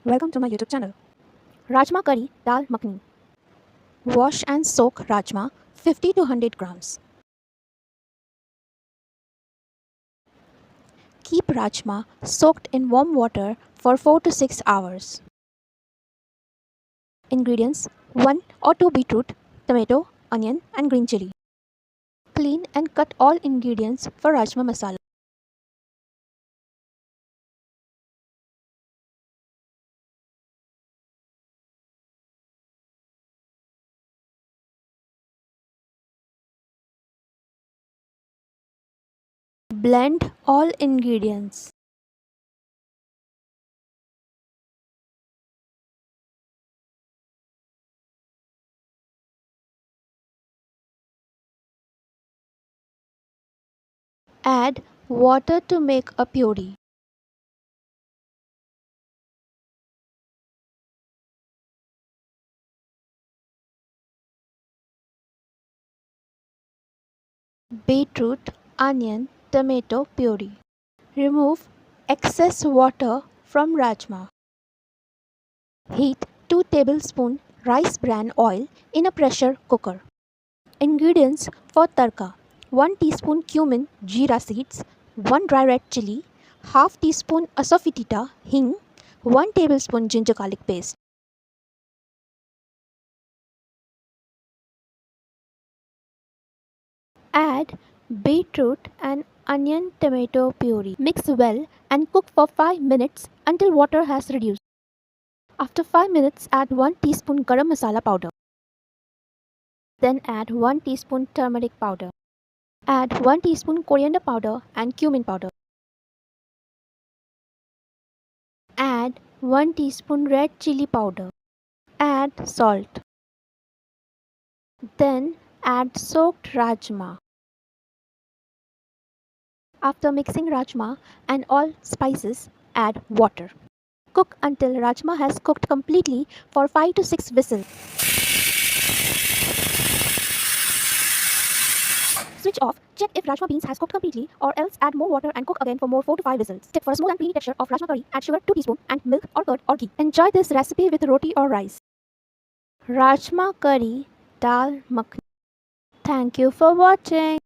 Welcome to my YouTube channel. Rajma curry Dal Makhani. Wash and soak rajma 50 to 100 grams. Keep rajma soaked in warm water for 4 to 6 hours. Ingredients: 1 or 2 beetroot, tomato, onion and green chili. Clean and cut all ingredients for rajma masala. Blend all ingredients. Add water to make a puree. Beetroot, onion, tomato puree. Remove excess water from rajma. Heat 2 tablespoons rice bran oil in a pressure cooker. Ingredients for tadka: 1 teaspoon cumin jeera seeds, 1 dry red chili, half teaspoon asafoetida hing, 1 tablespoon ginger garlic paste. Add beetroot and onion tomato puree. Mix well and cook for 5 minutes until water has reduced. After 5 minutes, add 1 teaspoon garam masala powder. Then add 1 teaspoon turmeric powder. Add 1 teaspoon coriander powder and cumin powder. Add 1 teaspoon red chili powder. Add salt. Then add soaked rajma. After mixing rajma and all spices, add water. Cook until rajma has cooked completely for 5 to 6 whistles. Switch off, check if rajma beans has cooked completely or else add more water and cook again for more 4 to 5 whistles. Tip: for a smooth and creamy texture of rajma curry, add sugar 2 teaspoons and milk or curd or ghee. Enjoy this recipe with roti or rice. Rajma curry Dal Makhani. Thank you for watching.